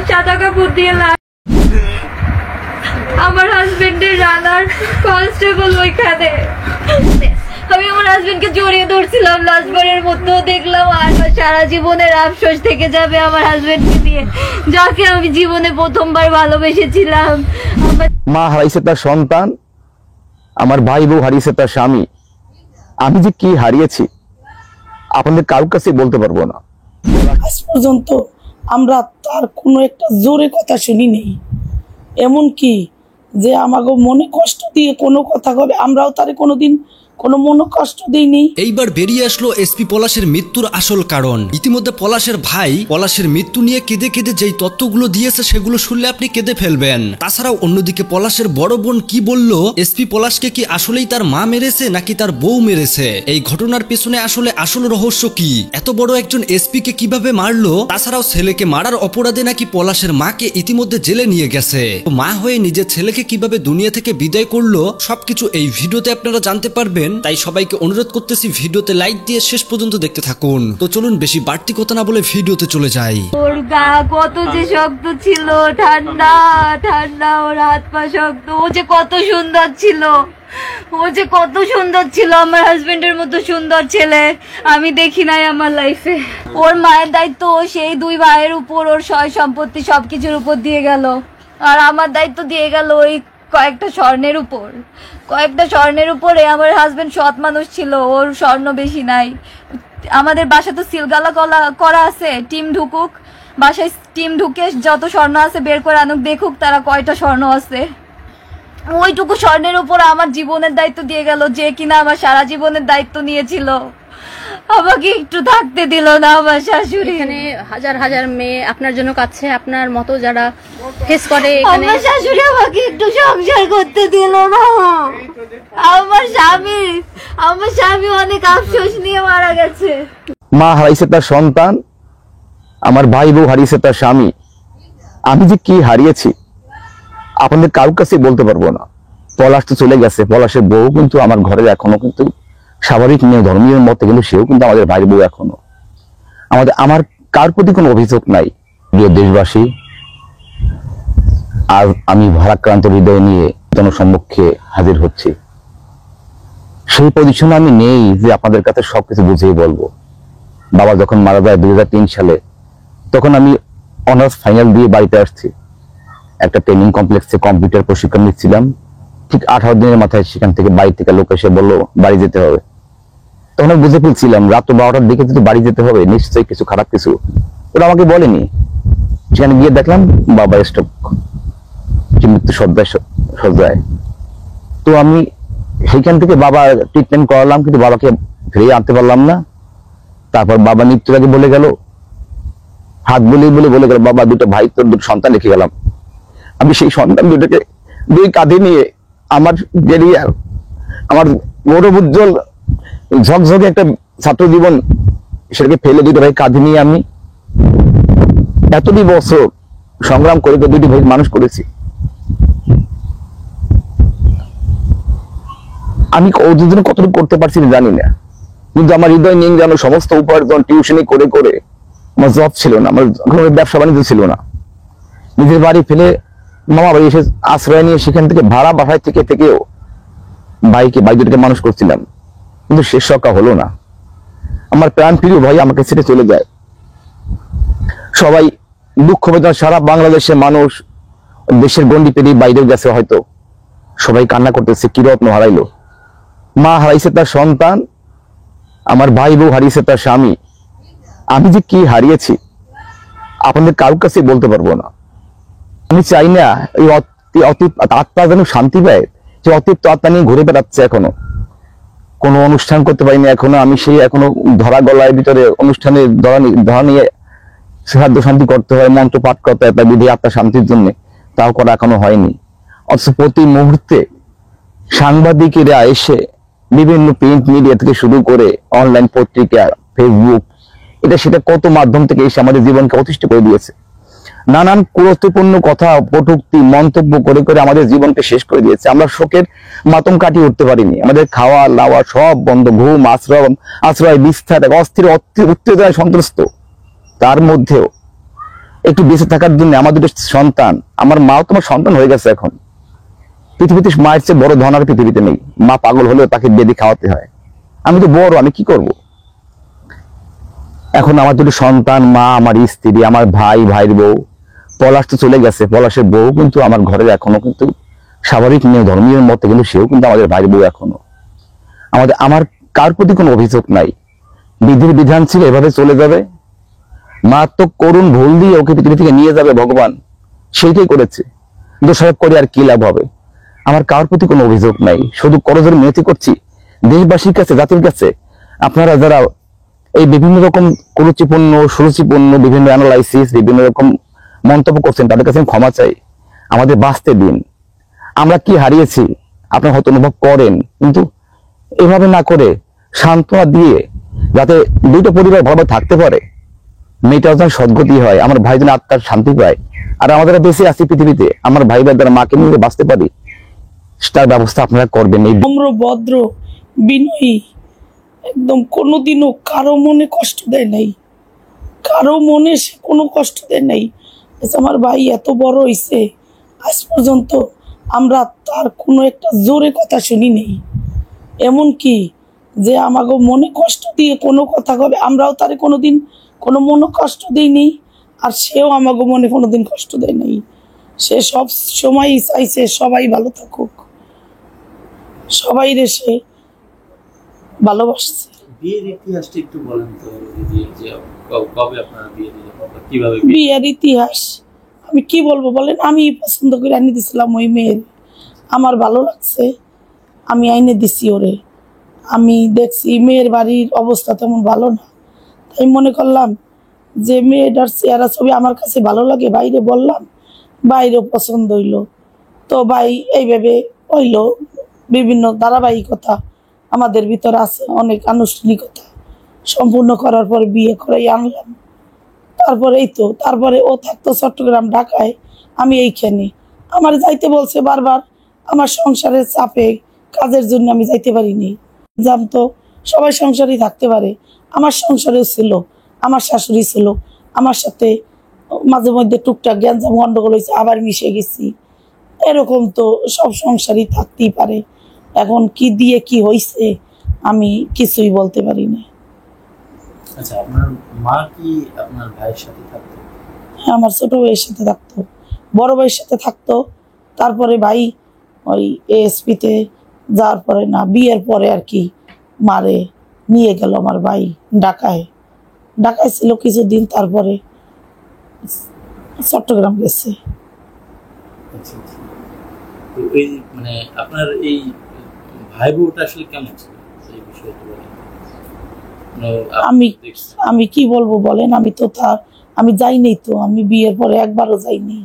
সাদা কাপড় দিয়ে আমার হাজবেন্ডের রানার কনস্টেবল ওইখানে। আমি আমার হাজবেন্ডকে জড়িয়ে ধরছিলাম লাস্টবারের মতো, দেখলাম আর সারা জীবনের আফসোস থেকে যাবে আমার হাজবেন্ডকে নিয়ে, যাকে আমি জীবনে প্রথমবার ভালোবেসেছিলাম। মা হারাইছে তার সন্তান, আমার ভাই বউ হারিয়েছে তার স্বামী। আমি যে কি হারিয়েছি আপনাদের কারোর কাছে বলতে পারবো না। আজ পর্যন্ত আমরা তার কোনো একটা জোরে কথা শুনি নেই, এমনকি যে আমাকে মনে কষ্ট দিয়ে কোনো কথা কবে আমরাও তারে কোনোদিন কোনো মনে কষ্ট দিইনি। এইবার বেরিয়ে আসলো এসপি পলাশের মৃত্যুর আসল কারণ। ইতিমধ্যে পলাশের ভাই পলাশের মৃত্যু নিয়ে কেঁদে কেঁদে যেই তথ্যগুলো দিয়েছে সেগুলো শুনলে আপনি কেঁদে ফেলবেন। তাছাড়াও অন্যদিকে পলাশের বড় বোন কি বলল, এসপি পলাশকে কি আসলেই তার মা মেরেছে নাকি তার বউ মেরেছে, এই ঘটনার পেছনে আসলে আসল রহস্য কি, এত বড় একজন এসপি কে কিভাবে মারলো, তাছাড়াও ছেলেকে মারার অপরাধে নাকি পলাশের মাকে ইতিমধ্যে জেলে নিয়ে গেছে, মা হয়ে নিজের ছেলেকে কিভাবে দুনিয়া থেকে বিদায় করলো, সবকিছু এই ভিডিওতে আপনারা জানতে পারবেন। তাই সবাইকে অনুরোধ করতেছি ভিডিওতে লাইক দিয়ে শেষ পর্যন্ত দেখতে থাকুন। তো চলুন বেশি বাড়তি কথা না বলে ভিডিওতে চলে যাই। ওর গা কত যে শক্ত ছিল, ঠান্ডা ঠান্ডা, ওর হাত পা শক্ত, ও যে কত সুন্দর ছিল, ও যে কত সুন্দর ছিল। আমার হাজবেন্ডের মতো সুন্দর ছেলে আমি দেখি নাই আমার লাইফে। ওর মায়ের দায়িত্ব সেই দুই ভাইয়ের উপর, ওর সয় সম্পত্তি সবকিছুর উপর দিয়ে গেল, আর আমার দায়িত্ব দিয়ে গেল ওই কয়েকটা স্বর্ণের উপরে। আমার হাজবেন্ড সৎ মানুষ ছিল, ওর স্বর্ণ বেশি নাই। আমাদের বাসা তো সিলগালা করা আছে, টিম ঢুকুক বাসায়, টিম ঢুকে যত স্বর্ণ আছে বের করে আনুক, দেখুক তারা কয়টা স্বর্ণ আছে। ওইটুকু স্বর্ণের উপর আমার জীবনের দায়িত্ব দিয়ে গেল, যে কিনা আমার সারা জীবনের দায়িত্ব নিয়েছিল, আমাকে একটু থাকতে দিল না আমার শাশুড়ি। এখানে হাজার হাজার মেয়ে আপনার জন্য কাছে, আপনার মতো যারা ফেস করে, আমার শাশুড়ি আমাকে একটু সংসার করতে দিল না। আমার স্বামী অনেক আফসোস নিয়ে মারা গেছে। মা হারাইছে তার সন্তান, আমার ভাই বউ হারিয়েছে তার স্বামী। আমি যে কি হারিয়েছি আপনাদের কারোর কাছে বলতে পারবো না। পলাশ তো চলে গেছে, পলাশের বউ কিন্তু আমার ঘরের এখনো কিন্তু স্বাভাবিক নিয়ে ধর্মীয় মতে, কিন্তু সেও কিন্তু আমাদের ভাই বউ এখনো। আমার কার প্রতি কোনো অভিযোগ নাই। প্রিয় দেশবাসী, আজ আমি ভারাক্রান্ত হৃদয় নিয়ে জনসম্মুখে হাজির হচ্ছি। সেই পজিশনে আমি নেই যে আপনাদের কাছে সবকিছু বুঝিয়ে বলবো। বাবা যখন মারা যায় 2003 সালে, তখন আমি অনার্স ফাইনাল দিয়ে বাড়িতে আসছি। একটা ট্রেনিং কমপ্লেক্সে কম্পিউটার প্রশিক্ষণ নিচ্ছিলাম। ঠিক 18 দিনের মাথায় সেখান থেকে বাড়ি থেকে লোক এসে বললো বাড়ি যেতে হবে। তখন আমি বুঝে ফেলছিলাম রাত 12টার দিকে যদি বাড়ি যেতে হবে নিশ্চয়ই কিছু খারাপ কিছু। ওরা আমাকে বলেনি। সেখানে গিয়ে দেখলাম বাবা স্ট্রোক, মৃত্যু সজ্জায়। তো আমি সেখান থেকে বাবা ট্রিটমেন্ট করালাম, কিন্তু বাবাকে ফিরিয়ে আনতে পারলাম না। তারপর বাবা মৃত্যুর আগে বলে গেল, হাত বলে গেল, বাবা দুটো ভাই তোর দুটো সন্তান রেখে গেলাম। আমি সেই সন্তান দুটোকে দুই কাঁধে নিয়ে আমার ক্যারিয়ার, আমার গৌরব উজ্জ্বল ঝকঝকে একটা ছাত্র জীবন, সেটাকে ফেলে দুটো ভাই কাঁধে নিয়ে আমি এতটি বছর সংগ্রাম করে দুটি ভাই মানুষ করেছি। আমি ওদের জন্য কতটুকু করতে পারছি না জানি না, কিন্তু আমার হৃদয় নিয়ে যেন সমস্ত উপার্জন টিউশনি করে করে, আমার জব ছিল না, আমার ব্যবসা বাণিজ্য ছিল না। নিজের বাড়ি ফেলে মামা বাড়ি এসে আশ্রয় নিয়ে সেখান থেকে ভাড়া বাসায় থেকেও ভাই দুটোকে মানুষ করছিলাম, কিন্তু শেষ রক্ষা হলো না। আমার প্রাণ প্রিয় ভাই আমাকে ছেড়ে চলে যায়। সবাই দুঃখ বেদনা, সারা বাংলাদেশের মানুষ দেশের গন্ডি পেরিয়ে বাইরেও গেছে, হয়তো সবাই কান্না করতেছে, কি রত্ন হারাইলো। মা হারাইছে তার সন্তান, আমার ভাই বউ হারিয়েছে তার স্বামী। আমি যে কি হারিয়েছি আপনাদের কারোর কাছে বলতে পারবো না। আমি চাই না এই আত্মা যেন শান্তি পায়, যে অতৃপ্ত আত্মা নিয়ে ঘুরে বেড়াচ্ছে। এখনো কোনো অনুষ্ঠান করতে পারিনি, এখনো আমি এখনো ধরা গলায় ভিতরে অনুষ্ঠানে ধরা নিয়ে সাধ্য শান্তি করতে হয়, মন্ত্র পাঠ করতে হয় তার বিধি আত্মা শান্তির জন্য, তাও করা এখনো হয়নি। অথচ প্রতি মুহূর্তে সাংবাদিকেরা এসে বিভিন্ন প্রিন্ট মিডিয়া থেকে শুরু করে অনলাইন পত্রিকা, ফেসবুক, এটা সেটা কত মাধ্যম থেকে এসে আমাদের জীবনকে অতিষ্ঠ করে দিয়েছে। নানান কুরুত্বপূর্ণ কথা, কটূক্তি, মন্তব্য করে করে আমাদের জীবনকে শেষ করে দিয়েছে। আমরা শোকের মাতম কাটিয়ে উঠতে পারিনি। আমাদের খাওয়া লাওয়া সব বন্ধ, ঘুম, আশ্রয় বিস্তার, অস্থির উত্তেজনায় সন্ত্রস্ত। তার মধ্যেও একটু বেঁচে থাকার জন্য আমার দুটো সন্তান, আমার মাও তোমার সন্তান হয়ে গেছে এখন। পৃথিবীতে মায়ের চেয়ে বড় ধন আর পৃথিবীতে নেই। মা পাগল হলেও তাকে বেঁধে খাওয়াতে হয়। আমি তো বড়, আমি কি করব? এখন আমার দুটো সন্তান, মা, আমার স্ত্রী, আমার ভাই, ভাইয়ের বউ। পলাশ তো চলে গেছে, পলাশের বউ কিন্তু আমার ঘরের এখনো কিন্তু স্বাভাবিক নেই ধর্মীয় মতে, কিন্তু সেও কিন্তু আমাদের ভাইয়ের বউ এখনো। আমার কার প্রতি কোনো অভিযোগ নাই। বিধির বিধান ছিল এভাবে চলে যাবে, মারাত্মক করুণ ভুল দিয়ে ওকে পৃথিবী থেকে নিয়ে যাবে ভগবান, সেইটাই করেছে। দোষারোপ করে আর কি লাভ হবে? আমার কার প্রতি কোনো অভিযোগ নাই, শুধু করজোড়ে মিনতি করছি দেশবাসীর কাছে, জাতির কাছে, আপনারা যারা এই বিভিন্ন রকম কুরুচিপূর্ণ সুরুচিপূর্ণ বিভিন্ন অ্যানালাইসিস, বিভিন্ন রকম মন্তব্য করছেন, তাদের কাছে আমি ক্ষমা চাই। আমাদের বাঁচতে দিন। আমরা কি হারিয়েছি আপনারা হয়তো অনুভব করেন, কিন্তু এভাবে না করে সান্ত্বনা দিয়ে যাতে দুটো পরিবার ভালোভাবে থাকতে পারে, মেয়েটাও যেন সদ্গতি হয়, আমার ভাই যেন আত্মার শান্তি পায়, আর আমাদের বেঁচে আছি পৃথিবীতে আমার ভাই ভাই দ্বারা মাকে নিয়ে বাঁচতে পারি, তার ব্যবস্থা আপনারা করবেন। এই নম্র, ভদ্র, বিনয়ী, একদম কোনোদিনও কারো মনে কষ্ট দেয় নাই, কারো মনে সে কোনো কষ্ট দেয় নাই। আমার ভাই এত বড় হইছে, আজ পর্যন্ত আমরা তার কোনো একটা জোরে কথা শুনি নেই। এমন কি যে আমাকে মনে কষ্ট দিয়ে কোনো কথা কবে, আমরাও তারে কোনোদিন কোনো মনে কষ্ট দিইনি, আর সেও আমাকে মনে কোনোদিন কষ্ট দেয় নাই। সে সব সময় চাইছে সবাই ভালো থাকুক, সবাই সে ভালোবাসছে। বিয়ের ইতিহাসটা একটু বলেন তো দিদি, যে কবে আপনারা বিয়ে দিলেন, কিভাবে বিয়ের ইতিহাস আমি কি বলবো বলেন? আমি পছন্দ করে আনি দিছিলাম ওই মেয়ের, আমার ভালো লাগছে, আমি আইনে দিছি ওরে। আমি দেখছি মেয়ের বাড়ির অবস্থা তেমন ভালো না, তাই মনে করলাম যে মেয়েটার চেহারা ছবি আমার কাছে ভালো লাগে, বাইরে বললাম, বাইরেও পছন্দ হইলো। তো ভাই এইভাবে হইলো, বিভিন্ন ধারাবাহিকতা আমাদের ভিতরে আছে, অনেক আনুষ্ঠানিকতা সম্পূর্ণ করার পরে বিয়ে করাই আনলাম। তারপরে এই তো, তারপরে ও থাকতো চট্টগ্রাম, ঢাকায়, আমি এইখানে। আমার যাইতে বলছে বারবার, আমার সংসারের চাপে কাজের জন্য আমি যাইতে পারিনি। জানতো সবাই সংসারেই থাকতে পারে, আমার সংসারেও ছিল, আমার শাশুড়ি ছিল আমার সাথে, মাঝে মধ্যে টুকটাক গ্যাঞ্জাম গন্ডগোল হয়েছে, আবার মিশে গেছি। এরকম তো সব সংসারই থাকতেই পারে। এখন কি দিয়ে কি হয়েছে আমি কিছুই বলতে পারি না। আচ্ছা, আপনার মা কি আপনার ভাইয়ের সাথে থাকতো? আমার ছোট ভাইয়ের সাথে থাকতো, বড় ভাইয়ের সাথে থাকতো। তারপরে ভাই ওই এএসপিতে যাওয়ার পরে, না বিয়ের পরে আর কি, মারে নিয়ে গেল আমার ভাই ঢাকায়। ঢাকায় ছিল কিছুদিন, তারপরে চট্টগ্রাম গেছে। আচ্ছা আচ্ছা। তো এই মানে আপনার এই ভাই বউটা আসলে কেমন ছিল, এই বিষয়টা বলেন। আমি কি বলবো বলেন? আমি তো তার, আমি যাইনি তো, আমি বিয়ের পরে একবারও যাইনি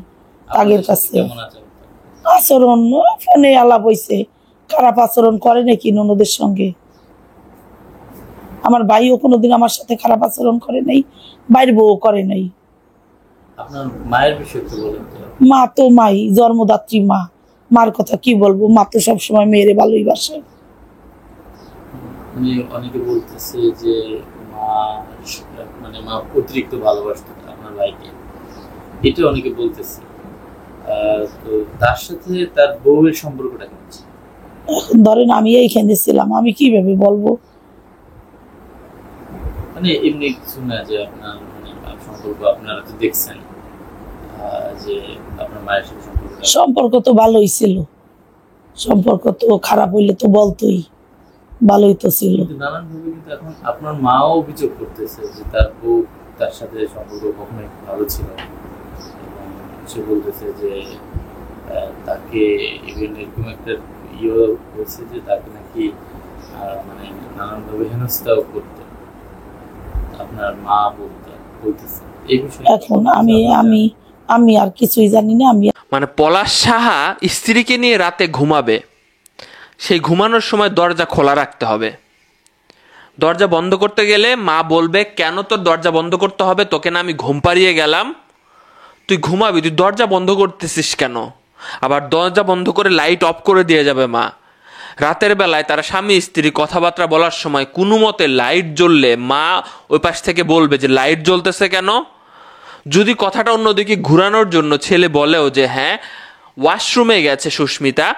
আগের কাছে। আচরণ ফোনে আলাপ হয়েছে, খারাপ আচরণ করে নাকি ননদের সঙ্গে? আমার ভাইও কোনোদিন আমার সাথে খারাপ আচরণ করে নাই, বাইরের বউ করে নাই। আপনার মায়ের বিষয় তো বলেন। মা তো মাই, জন্মদাত্রী মা, মার কথা কি বলবো? মা তো সবসময় মেয়েরে ভালোই বাসে। মানে অনেকে বলতেছে যে মা মানে মা অতিরিক্ত ভালোবাসতো আপনার ভাইকে, এটা অনেকে বলতেছে। তো তার সাথে তার বউয়ের সম্পর্কটা কেমন ছিল? এখন ধরেন আমি এইখানে ছিলাম, আমি কিভাবে বলবো? মানে এমনি কিছু না যে আপনার মানে সম্পর্ক আপনারা তো দেখছেন যে আপনার মায়ের সাথে সম্পর্ক তো ভালোই ছিল, সম্পর্ক তো খারাপ হইলে তো বলতোই, ভালোই তো ছিল। নানান ভাবে কিন্তু এখন আপনার মাও অভিযোগ করতেছে যে তার বউ তার সাথে সম্পর্ক কখনোই ভালো ছিল না, এবং সে বলতেছে যে তাকে ইভেন এরকম একটা হয়েছে যে তাকে নাকি মানে নানানভাবে হেনস্থাও করতো আপনার মা বলতেছে এই বিষয়ে। এখন আমি আর কিছুই জানি না। আমি মানে পলাশ সাহা স্ত্রীকে নিয়ে রাতে ঘুমাবে, সেই ঘুমানোর সময় দরজা খোলা রাখতে হবে। দরজা বন্ধ করতে গেলে মা বলবে, কেন তোর দরজা বন্ধ করতে হবে? তোকে না আমি ঘুম পাড়িয়ে গেলাম, তুই ঘুমাবি, তুই দরজা বন্ধ করতেছিস কেন? আবার দরজা বন্ধ করে লাইট অফ করে দিয়ে যাবে মা। রাতের বেলায় তারা স্বামী স্ত্রী কথাবার্তা বলার সময় কোনো মতে লাইট জ্বললে মা ওই পাশ থেকে বলবে যে লাইট জ্বলতেছে কেন? যদি কথাটা অন্যদিকে ঘুরানোর জন্য ছেলে বলেও যে হ্যাঁ ওয়াশরুমে গেছে সুস্মিতা,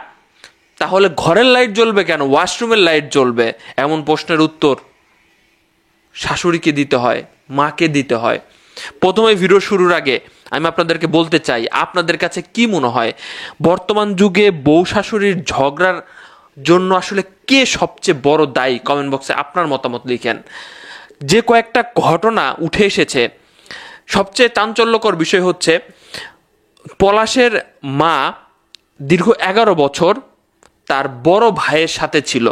তাহলে ঘরের লাইট জ্বলবে কেন, ওয়াশরুমের লাইট জ্বলবে? এমন প্রশ্নের উত্তর শাশুড়িকে দিতে হয়, মাকে দিতে হয়। প্রথমে ভিডিও শুরুর আগে আমি আপনাদেরকে বলতে চাই, আপনাদের কাছে কি মনে হয় বর্তমান যুগে বউ শাশুড়ির ঝগড়ার জন্য আসলে কে সবচেয়ে বড় দায়ী? কমেন্ট বক্সে আপনার মতামত লিখেন। যে কয়েকটা ঘটনা উঠে এসেছে, সবচেয়ে চাঞ্চল্যকর বিষয় হচ্ছে পলাশের মা দীর্ঘ 11 বছর তার বড় ভাইয়ের সাথে ছিল।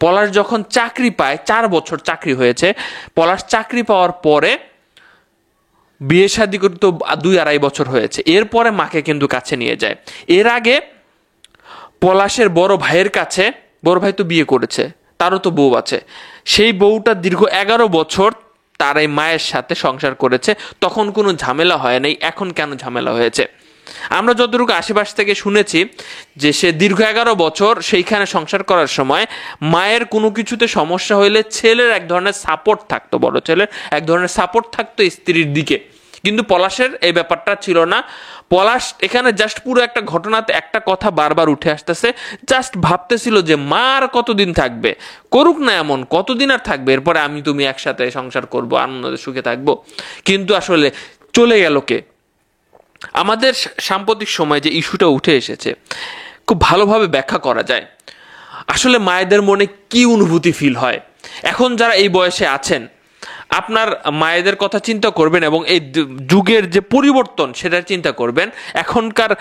পলাশ যখন চাকরি পায়, 4 বছর চাকরি হয়েছে, পলাশ চাকরি পাওয়ার পরে বিয়ে শাদী করতে 2-2.5 বছর হয়েছে, এরপরে মাকে কিন্তু কাছে নিয়ে যায়। এর আগে পলাশের বড় ভাইয়ের কাছে, বড় ভাই তো বিয়ে করেছে, তারও তো বউ আছে, সেই বউটা দীর্ঘ 11 বছর তার এই মায়ের সাথে সংসার করেছে, তখন কোনো ঝামেলা হয় নাই। এখন কেন ঝামেলা হয়েছে? আমরা যতটুকু আশেপাশ থেকে শুনেছি যে সে দীর্ঘ 11 বছর সেইখানে সংসার করার সময় মায়ের কোনো কিছুতে সমস্যা হইলে ছেলের এক ধরনের সাপোর্ট থাকতো, বড় ছেলের এক ধরনের সাপোর্ট থাকতো স্ত্রীর দিকে, কিন্তু পলাশের এই ব্যাপারটা ছিল না। পলাশ এখানে জাস্ট পুরো একটা ঘটনাতে একটা কথা বারবার উঠে আসতেছে, জাস্ট ভাবতেছিল যে মা আর কতদিন থাকবে, করুক না এমন, কতদিন আর থাকবে, এরপরে আমি তুমি একসাথে সংসার করব, আনন্দে সুখে থাকবো। কিন্তু আসলে চলে গেল কে? আমাদের সাম্প্রতিক সময় যে ইস্যুটা উঠে এসেছে খুব ভালোভাবে ব্যাখ্যা করা যায়। আসলে মায়েদের মনে কি অনুভূতি ফিল হয়। এখন যারা এই বয়সে আছেন, আপনার মায়েদের কথা চিন্তা করবেন এবং এই যুগের যে পরিবর্তন সেটা চিন্তা করবেন, এখনকার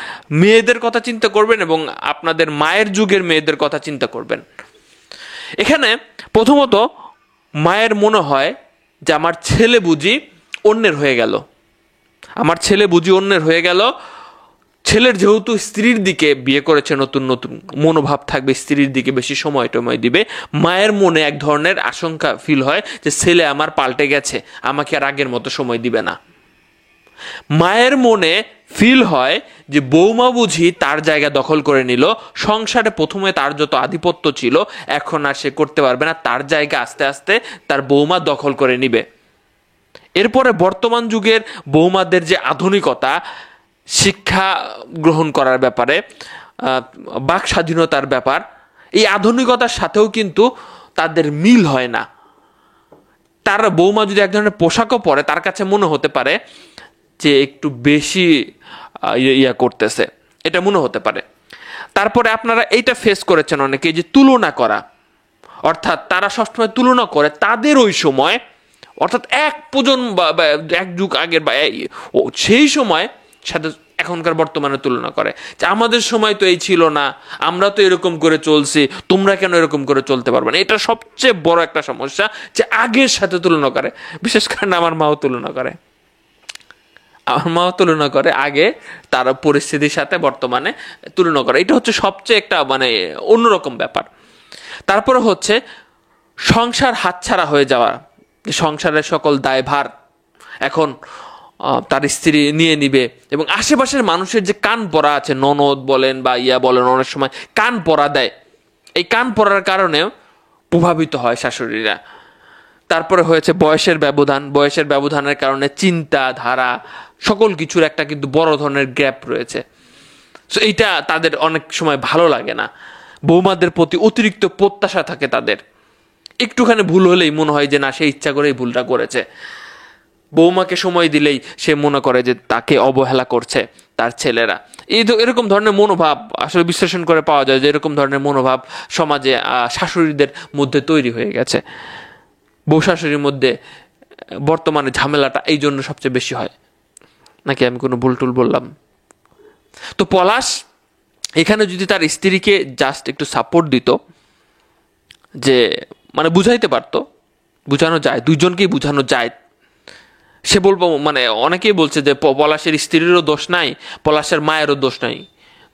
মেয়েদের কথা চিন্তা করবেন এবং আপনাদের মায়ের যুগের মেয়েদের কথা চিন্তা করবেন। এখানে প্রথমত মায়ের মনে হয় যে আমার ছেলে বুঝি অন্যের হয়ে গেল, আমার ছেলে বুঝি অন্যের হয়ে গেল। ছেলের যেহেতু স্ত্রীর দিকে বিয়ে করেছে, নতুন নতুন মনোভাব থাকবে, স্ত্রীর দিকে বেশি সময় দিবে। মায়ের মনে এক ধরনের আশঙ্কা ফিল হয় যে ছেলে আমার পাল্টে গেছে, আমাকে আর আগের মতো সময় দিবে না। মায়ের মনে ফিল হয় যে বৌমা বুঝি তার জায়গা দখল করে নিল, সংসারে প্রথমে তার যত আধিপত্য ছিল এখন আর সে করতে পারবে না, তার জায়গা আস্তে আস্তে তার বৌমা দখল করে নিবে। এরপরে বর্তমান যুগের বৌমাদের যে আধুনিকতা, শিক্ষা গ্রহণ করার ব্যাপারে, বাক স্বাধীনতার ব্যাপার, এই আধুনিকতার সাথেও কিন্তু তাদের মিল হয় না। তার বৌমা যদি এক ধরনের পোশাকও পরে, তার কাছে মনে হতে পারে যে একটু বেশি ইয়া করতেছে, এটা মনে হতে পারে। তারপরে আপনারা এইটা ফেস করেছেন অনেকে, যে তুলনা করা, অর্থাৎ তারা সবসময় তুলনা করে তাদের ওই সময়, অর্থাৎ এক প্রজন্ম বা এক যুগ আগের বা সেই সময় সাথে এখনকার বর্তমানে তুলনা করে যে আমাদের সময় তো এই ছিল না, আমরা তো এরকম করে চলছি, তোমরা কেন এরকম করে চলতে পারবে না। এটা সবচেয়ে বড় একটা সমস্যা, যে আগের সাথে তুলনা করে। বিশেষ করে আমার মাও তুলনা করে, আমার মাও তুলনা করে আগে তার পরিস্থিতির সাথে বর্তমানে তুলনা করে। এটা হচ্ছে সবচেয়ে একটা মানে অন্যরকম ব্যাপার। তারপরে হচ্ছে সংসার হাতছাড়া হয়ে যাওয়া, সংসারের সকল দায়ভার এখন তার স্ত্রী নিয়ে নিবে, এবং আশেপাশের মানুষের যে কান পড়া আছে, ননদ বলেন বা ইয়া বলেন, অনেক সময় কান পড়া দেয়। এই কান পড়ার কারণেও প্রভাবিত হয় শাশুড়িরা। তারপরে হয়েছে বয়সের ব্যবধান, বয়সের ব্যবধানের কারণে চিন্তা ধারা সকল কিছুর একটা কিন্তু বড় ধরনের গ্যাপ রয়েছে। সো এইটা তাদের অনেক সময় ভালো লাগে না। বৌমাদের প্রতি অতিরিক্ত প্রত্যাশা থাকে তাদের, একটুখানি ভুল হলেই মনে হয় যে না, সে ইচ্ছা করেই ভুলটা করেছে। বৌমাকে সময় দিলেই সে মনে করে যে তাকে অবহেলা করছে তার ছেলেরা। এরকম ধরনের মনোভাব আসলে বিশ্লেষণ করে পাওয়া যায় যে এরকম ধরনের মনোভাব সমাজে শাশুড়িদের মধ্যে তৈরি হয়ে গেছে। বউ শাশুড়ির মধ্যে বর্তমানে ঝামেলাটা এই জন্য সবচেয়ে বেশি হয়, নাকি আমি কোনো ভুল টুল বললাম? তো পলাশ এখানে যদি তার স্ত্রীকে জাস্ট একটু সাপোর্ট দিত, যে মানে বুঝাইতে পারতো, বুঝানো যায়, দুইজনকেই বুঝানো যায়। সে বলবো মানে অনেকেই বলছে যে পলাশের স্ত্রীরও দোষ নাই, পলাশের মায়েরও দোষ নাই।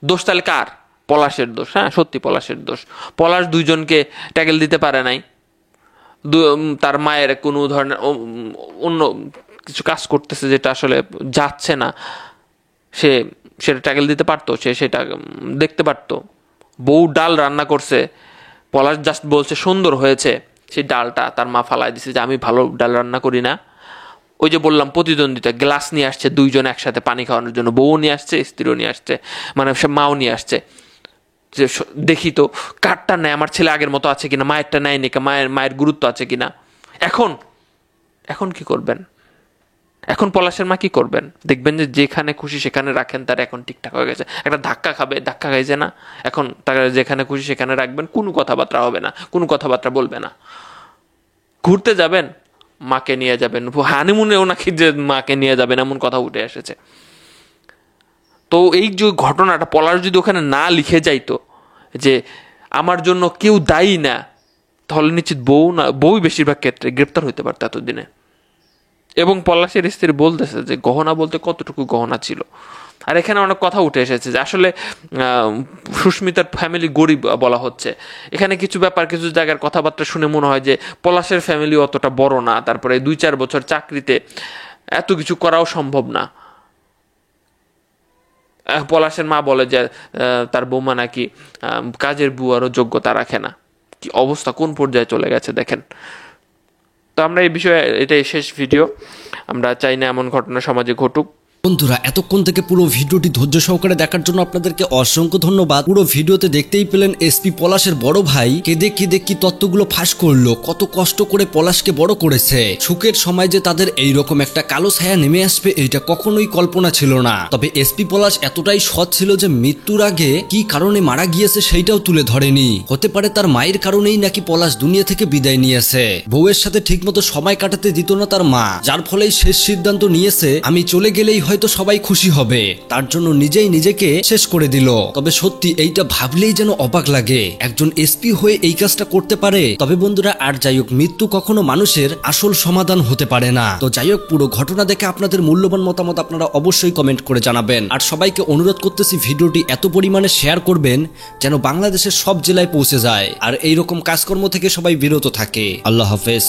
দোষ তাহলে কার? পলাশের দোষ। হ্যাঁ, সত্যি পলাশের দোষ। পলাশ দুইজনকে ট্যাকেল দিতে পারে নাই, তার মায়ের কোনো ধরনের অন্য কিছু কাজ করতেছে যেটা আসলে যাচ্ছে না, সে সেটা ট্যাকেল দিতে পারতো, সে সেটা দেখতে পারতো। বউ ডাল রান্না করছে, পলাশ জাস্ট বলছে সুন্দর হয়েছে, সেই ডালটা তার মা ফালাই দিছে যে আমি ভালো ডাল রান্না করি না। ওই যে বললাম প্রতিদ্বন্দ্বিতা, গ্লাস নিয়ে আসছে দুইজন একসাথে পানি খাওয়ানোর জন্য, বউ নিয়ে আসছে, স্ত্রীও নিয়ে আসছে, মানে সে মাও নিয়ে আসছে, যে দেখি তো কারটা নেয়, আমার ছেলে আগের মতো আছে কিনা, মায়েরটা নেয় নাকি, মায়ের গুরুত্ব আছে কিনা। এখন কি করবেন? এখন পলাশের মা কি করবেন? দেখবেন যে যেখানে খুশি সেখানে রাখেন, তার এখন ঠিকঠাক হয়ে গেছে। একটা ধাক্কা খাইছে না, এখন তার যেখানে খুশি সেখানে রাখবেন, কোনো কথাবার্তা হবে না, কোনো কথাবার্তা বলবে না। ঘুরতে যাবেন, মাকে নিয়ে যাবেন, হানিমুনেও নাকি যে মাকে নিয়ে যাবেন এমন কথা উঠে এসেছে। তো এই যে ঘটনাটা পলাশ যদি ওখানে না লিখে যাইতো যে আমার জন্য কেউ দায়ী না, তাহলে নিশ্চিত বউই বেশিরভাগ ক্ষেত্রে গ্রেপ্তার হইতে পারতো এতদিনে। এবং পলাশের স্ত্রী বলতেছে যে গহনা বলতে কতটুকু গহনা ছিল। আর এখানে অনেক কথা উঠে এসেছে যে আসলে সুস্মিতার ফ্যামিলি গরিব বলা হচ্ছে। এখানে কিছু ব্যাপার, কিছু জায়গার কথাবার্তা শুনে মনে হয় যে পলাশের ফ্যামিলি অতটা বড় না, তারপরে 2-4 বছর চাকরিতে এত কিছু করাও সম্ভব না। পলাশের মা বলে যে তার বৌমা নাকি কাজের বুয়ারও যোগ্যতা রাখে না। কি অবস্থা, কোন পর্যায়ে চলে গেছে দেখেন। তো আমরা এই বিষয়ে, এটাই শেষ ভিডিও। আমরা চাই না এমন ঘটনা সমাজে ঘটুক। বন্ধুরা, এতক্ষণ থেকে পুরো ভিডিওটি ধৈর্য সহকারে দেখার জন্য আপনাদেরকে অসংখ্য ধন্যবাদ। পুরো ভিডিওতে দেখতেই পেলেন এসপি পলাশের বড় ভাই কেঁদে কেঁদে কি তত্ত্বগুলো ফাঁস করলো, কত কষ্ট করে পলাশকে বড় করেছে। সুখের সময় যে তাদের এইরকম একটা কালো ছায়া নেমে আসবে এইটা কখনোই কল্পনা ছিল না। তবে এসপি পলাশ এতটাই সৎ ছিল যে মৃত্যুর আগে কি কারণে মারা গিয়েছে সেইটাও তুলে ধরেনি। হতে পারে তার মায়ের কারণেই নাকি পলাশ দুনিয়া থেকে বিদায় নিয়েছে। বউয়ের সাথে ঠিকমতো সময় কাটাতে দিত না তার মা, যার ফলেই শেষ সিদ্ধান্ত নিয়েছে আমি চলে গেলেই হয়তো সবাই খুশি হবে, তার জন্য নিজেই নিজেকে শেষ করে দিল। তবে সত্যি এইটা ভাবলেই যেন অবাক লাগে, একজন এসপি হয়ে এই কাজটা করতে পারে। তবে বন্ধুরা, আর যাই হোক, মৃত্যু কখনো মানুষের আসল সমাধান হতে পারে না। তো যাই হোক, পুরো ঘটনা দেখে আপনাদের মূল্যবান মতামত আপনারা অবশ্যই কমেন্ট করে জানাবেন। আর সবাইকে অনুরোধ করতেছি ভিডিওটি এত পরিমাণে শেয়ার করবেন যেন বাংলাদেশের সব জেলায় পৌঁছে যায়, আর এইরকম কাজকর্ম থেকে সবাই বিরত থাকে। আল্লাহ হাফেজ।